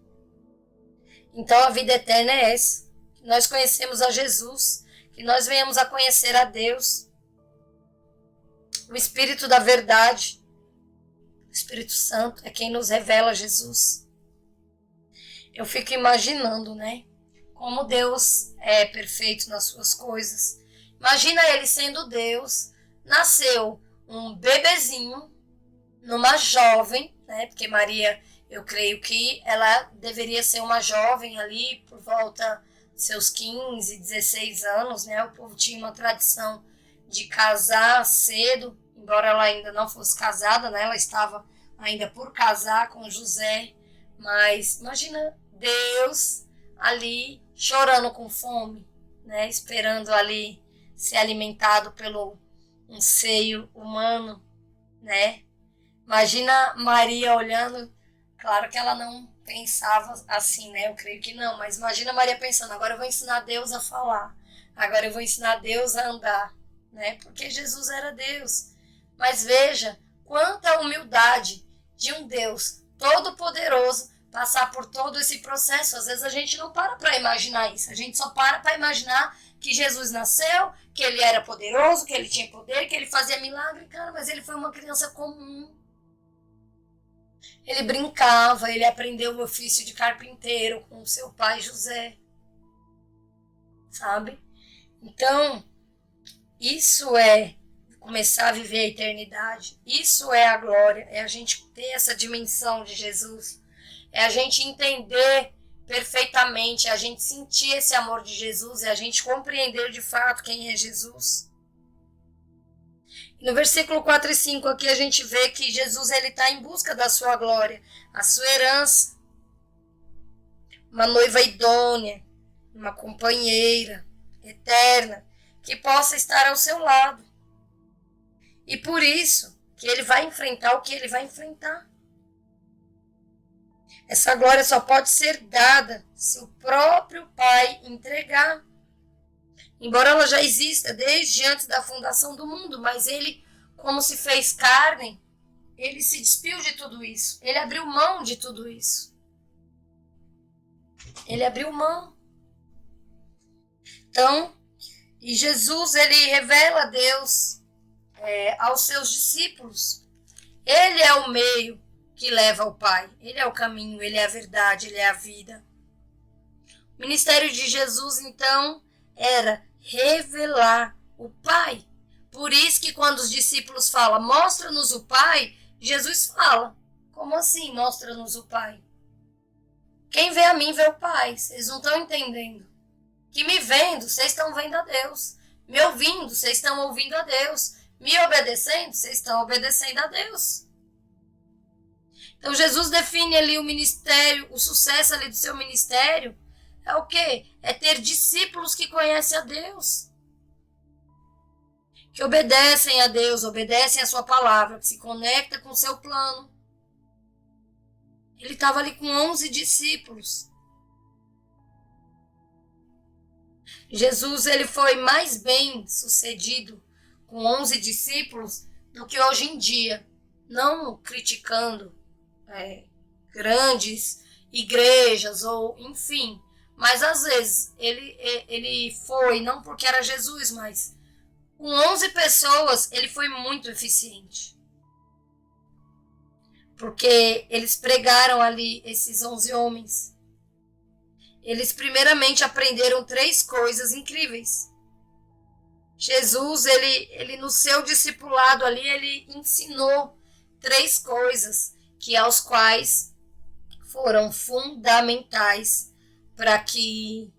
Então a vida eterna é essa. Que nós conhecemos a Jesus, que nós venhamos a conhecer a Deus. O Espírito da verdade, o Espírito Santo, é quem nos revela Jesus. Eu fico imaginando, né? Como Deus é perfeito nas suas coisas. Imagina ele sendo Deus, nasceu um bebezinho numa jovem, né? Porque Maria, eu creio que ela deveria ser uma jovem ali por volta de seus 15, 16 anos, né? O povo tinha uma tradição de casar cedo, embora ela ainda não fosse casada, né? Ela estava ainda por casar com José, mas imagina Deus ali chorando com fome, né? Esperando ali ser alimentado pelo um seio humano, né? Imagina Maria olhando, claro que ela não pensava assim, né? Eu creio que não, mas imagina Maria pensando: agora eu vou ensinar Deus a falar, agora eu vou ensinar Deus a andar, né? Porque Jesus era Deus. Mas veja quanta humildade de um Deus todo-poderoso passar por todo esse processo. Às vezes a gente não para imaginar isso, a gente só para imaginar que Jesus nasceu, que ele era poderoso, que ele tinha poder, que ele fazia milagre. Cara, mas ele foi uma criança comum. Ele brincava, ele aprendeu o ofício de carpinteiro com seu pai José. Sabe? Então, isso é começar a viver a eternidade. Isso é a glória, é a gente ter essa dimensão de Jesus. É a gente entender perfeitamente, é a gente sentir esse amor de Jesus, é a gente compreender de fato quem é Jesus. No versículo 4 e 5 aqui a gente vê que Jesus está em busca da sua glória, a sua herança. uma noiva idônea, uma companheira eterna que possa estar ao seu lado. E por isso que ele vai enfrentar o que ele vai enfrentar. Essa glória só pode ser dada se o próprio Pai entregar. Embora ela já exista desde antes da fundação do mundo, mas ele, como se fez carne, ele se despiu de tudo isso. Ele abriu mão de tudo isso. Ele abriu mão. Então, e Jesus, ele revela Deus aos seus discípulos. Ele é o meio que leva ao Pai. Ele é o caminho, ele é a verdade, ele é a vida. O ministério de Jesus, então, era revelar o Pai. Por isso que quando os discípulos falam, mostra-nos o Pai, Jesus fala, como assim mostra-nos o Pai? Quem vê a mim vê o Pai. Vocês não estão entendendo. Que me vendo, vocês estão vendo a Deus. Me ouvindo, vocês estão ouvindo a Deus. Me obedecendo, vocês estão obedecendo a Deus. Então Jesus define ali o ministério, o sucesso ali do seu ministério é o quê? É ter discípulos que conhecem a Deus. Que obedecem a Deus, obedecem a sua palavra, que se conecta com o seu plano. Ele estava ali com 11 discípulos. Jesus, ele foi mais bem sucedido com 11 discípulos do que hoje em dia. Não criticando grandes igrejas ou enfim. Mas às vezes ele foi, não porque era Jesus, mas com 11 pessoas ele foi muito eficiente. Porque eles pregaram ali, esses 11 homens. Eles primeiramente aprenderam 3 coisas incríveis. Jesus, ele no seu discipulado ali, ele ensinou 3 coisas que aos quais foram fundamentais para que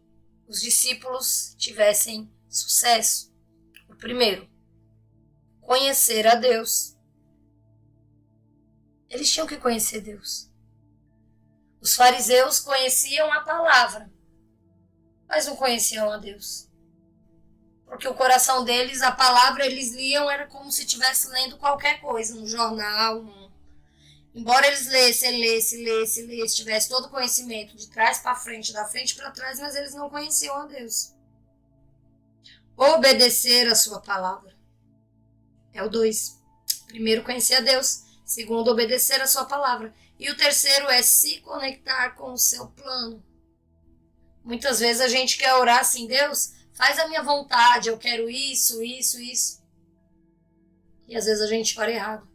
os discípulos tivessem sucesso. O primeiro, conhecer a Deus. Eles tinham que conhecer Deus. Os fariseus conheciam a palavra, mas não conheciam a Deus. Porque o coração deles, a palavra eles liam, era como se estivesse lendo qualquer coisa, um jornal. Embora eles lessem, tivesse todo o conhecimento de trás para frente, da frente para trás, mas eles não conheciam a Deus. Obedecer a sua palavra. É o 2. Primeiro, conhecer a Deus. Segundo, obedecer a sua palavra. E o terceiro é se conectar com o seu plano. Muitas vezes a gente quer orar assim, Deus, faz a minha vontade, eu quero isso. E às vezes a gente ora errado.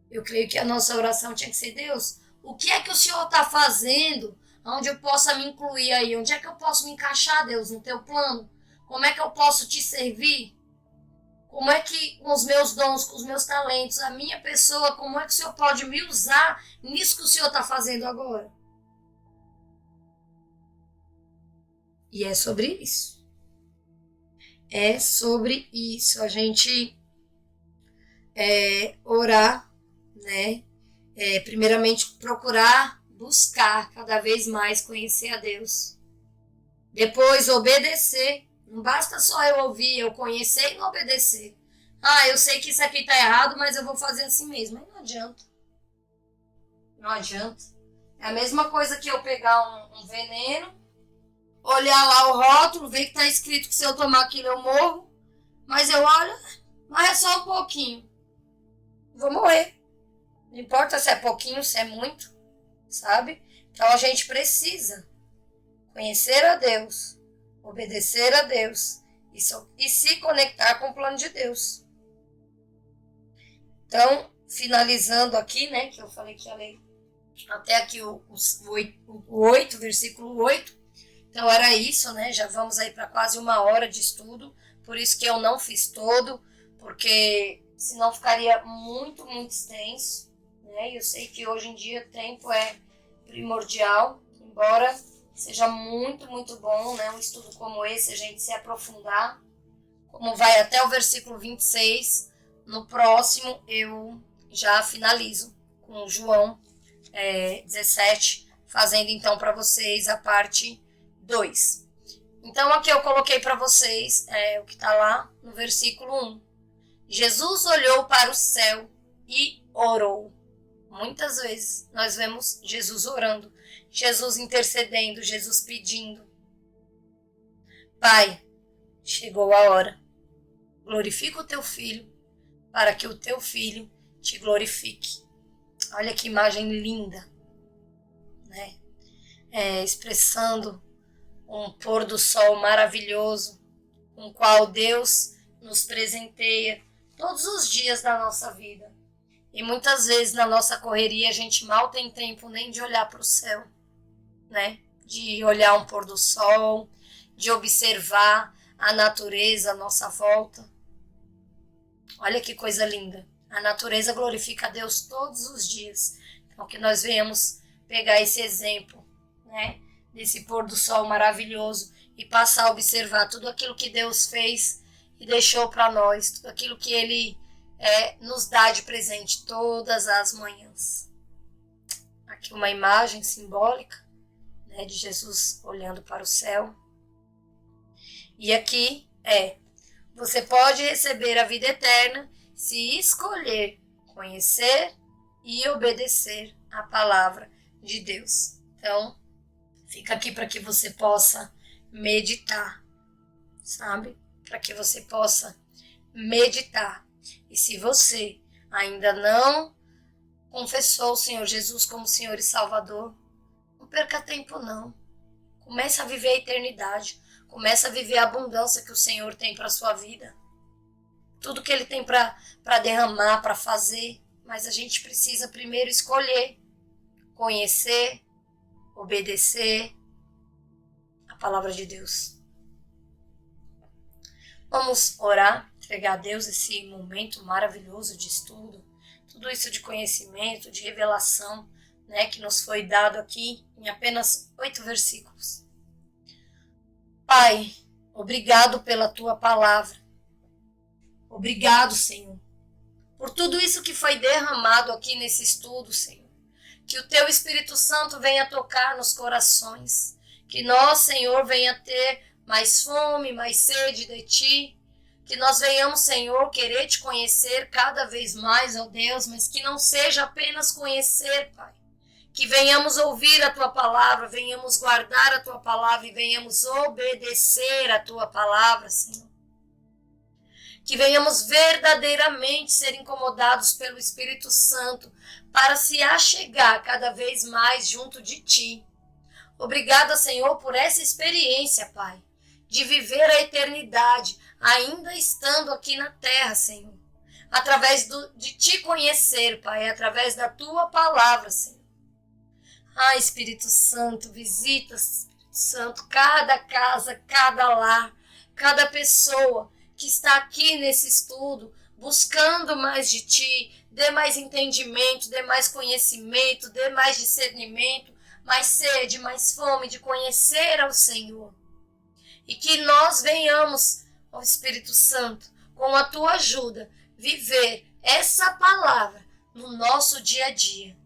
Eu creio que a nossa oração tinha que ser, Deus, o que é que o Senhor está fazendo? Onde eu possa me incluir aí? Onde é que eu posso me encaixar, Deus, no teu plano? Como é que eu posso te servir? Como é que com os meus dons, com os meus talentos, a minha pessoa, como é que o Senhor pode me usar nisso que o Senhor está fazendo agora? E é sobre isso. É sobre isso. A gente orar, né? Primeiramente procurar buscar cada vez mais conhecer a Deus. Depois obedecer. Não basta só eu ouvir, eu conhecer e não obedecer. Eu sei que isso aqui está errado, mas eu vou fazer assim mesmo. Aí não adianta. Não adianta. É a mesma coisa que eu pegar um veneno, olhar lá o rótulo, ver que está escrito que se eu tomar aquilo eu morro, mas eu olho, mas é só um pouquinho. Vou morrer. Não importa se é pouquinho, se é muito, sabe? Então a gente precisa conhecer a Deus, obedecer a Deus e se conectar com o plano de Deus. Então, finalizando aqui, né, que eu falei que ia ler até aqui o 8, versículo 8. Então era isso, né, já vamos aí para quase 1 hora de estudo, por isso que eu não fiz todo, porque senão ficaria muito, muito extenso, né, e eu sei que hoje em dia o tempo é primordial, embora seja muito, muito bom, né, um estudo como esse, a gente se aprofundar, como vai até o versículo 26, no próximo eu já finalizo com João 17, fazendo então para vocês a parte 2. Então aqui eu coloquei para vocês o que está lá no versículo 1. Jesus olhou para o céu e orou. Muitas vezes nós vemos Jesus orando, Jesus intercedendo, Jesus pedindo. Pai, chegou a hora. Glorifica o teu filho, para que o teu filho te glorifique. Olha que imagem linda, né? Expressando um pôr do sol maravilhoso, com o qual Deus nos presenteia todos os dias da nossa vida. E muitas vezes na nossa correria a gente mal tem tempo nem de olhar para o céu, né? De olhar um pôr do sol, de observar a natureza à nossa volta. Olha que coisa linda. A natureza glorifica a Deus todos os dias. Então que nós venhamos pegar esse exemplo, né? Desse pôr do sol maravilhoso e passar a observar tudo aquilo que Deus fez e deixou para nós, tudo aquilo que Ele nos dá de presente todas as manhãs. Aqui uma imagem simbólica, né, de Jesus olhando para o céu. E aqui você pode receber a vida eterna se escolher conhecer e obedecer a palavra de Deus. Então, fica aqui para que você possa meditar, sabe? Para que você possa meditar. E se você ainda não confessou o Senhor Jesus como Senhor e Salvador, não perca tempo não. Comece a viver a eternidade. Comece a viver a abundância que o Senhor tem para a sua vida. Tudo que Ele tem para derramar, para fazer. Mas a gente precisa primeiro escolher, conhecer, obedecer a palavra de Deus. Vamos orar, entregar a Deus esse momento maravilhoso de estudo, tudo isso de conhecimento, de revelação, né, que nos foi dado aqui em apenas 8 versículos. Pai, obrigado pela tua palavra. Obrigado, Senhor, por tudo isso que foi derramado aqui nesse estudo, Senhor. Que o teu Espírito Santo venha tocar nos corações. Que nós, Senhor, venha ter mais fome, mais sede de ti. Que nós venhamos, Senhor, querer te conhecer cada vez mais, ó Deus, mas que não seja apenas conhecer, Pai. Que venhamos ouvir a tua palavra, venhamos guardar a tua palavra e venhamos obedecer a tua palavra, Senhor. Que venhamos verdadeiramente ser incomodados pelo Espírito Santo para se achegar cada vez mais junto de ti. Obrigada, Senhor, por essa experiência, Pai, de viver a eternidade, ainda estando aqui na terra, Senhor. Através de te conhecer, Pai, através da tua palavra, Senhor. Ah, Espírito Santo, visita, Espírito Santo, cada casa, cada lar, cada pessoa que está aqui nesse estudo, buscando mais de ti, dê mais entendimento, dê mais conhecimento, dê mais discernimento, mais sede, mais fome de conhecer ao Senhor. E que nós venhamos, ó Espírito Santo, com a tua ajuda, viver essa palavra no nosso dia a dia.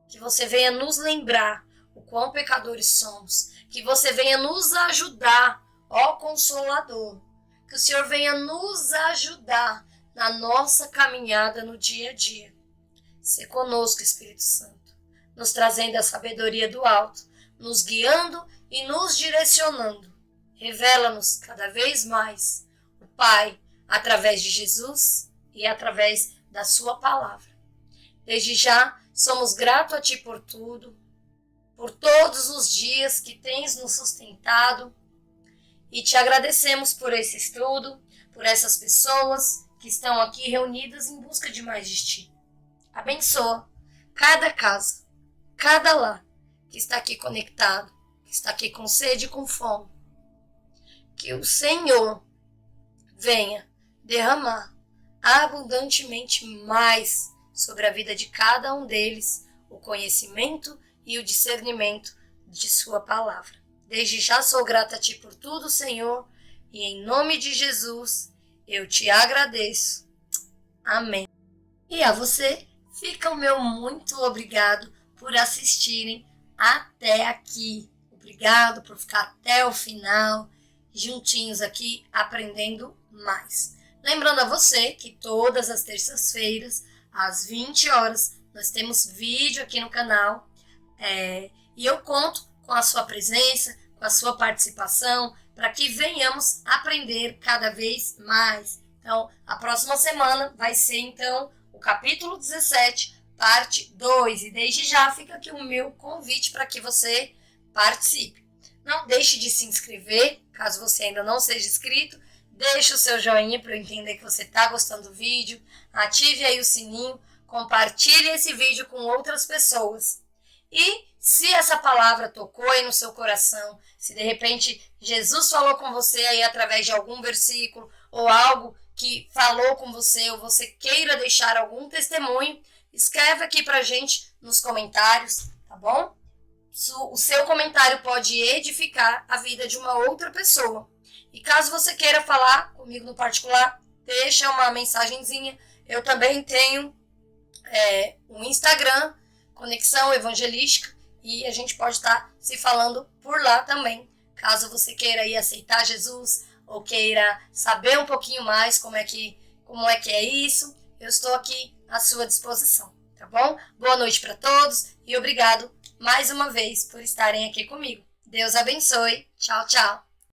Que você venha nos lembrar o quão pecadores somos. Que você venha nos ajudar, ó Consolador. Que o Senhor venha nos ajudar na nossa caminhada no dia a dia. Se conosco, Espírito Santo, nos trazendo a sabedoria do alto, nos guiando e nos direcionando. Revela-nos cada vez mais o Pai, através de Jesus e através da sua palavra. Desde já, somos gratos a Ti por tudo, por todos os dias que tens nos sustentado e Te agradecemos por esse estudo, por essas pessoas que estão aqui reunidas em busca de mais de Ti. Abençoa cada casa, cada lar que está aqui conectado, que está aqui com sede e com fome. Que o Senhor venha derramar abundantemente mais sobre a vida de cada um deles o conhecimento e o discernimento de sua palavra. Desde já sou grata a Ti por tudo, Senhor, e em nome de Jesus eu Te agradeço. Amém. E a você fica o meu muito obrigado por assistirem até aqui. Obrigado por ficar até o final, juntinhos aqui, aprendendo mais. Lembrando a você que todas as terças-feiras, às 20 horas, nós temos vídeo aqui no canal. E eu conto com a sua presença, com a sua participação, para que venhamos aprender cada vez mais. Então, a próxima semana vai ser, então, o capítulo 17, parte 2. E desde já fica aqui o meu convite para que você participe. Não deixe de se inscrever, caso você ainda não seja inscrito. Deixe o seu joinha para eu entender que você está gostando do vídeo. Ative aí o sininho, compartilhe esse vídeo com outras pessoas. E se essa palavra tocou aí no seu coração, se de repente Jesus falou com você aí através de algum versículo ou algo que falou com você, ou você queira deixar algum testemunho, escreve aqui pra gente nos comentários, tá bom? O seu comentário pode edificar a vida de uma outra pessoa. E caso você queira falar comigo no particular, deixa uma mensagenzinha. Eu também tenho um Instagram, Conexão Evangelística, e a gente pode estar se falando por lá também. Caso você queira ir aceitar Jesus ou queira saber um pouquinho mais como é que é isso, eu estou aqui à sua disposição, tá bom? Boa noite para todos e obrigado mais uma vez por estarem aqui comigo. Deus abençoe. Tchau, tchau.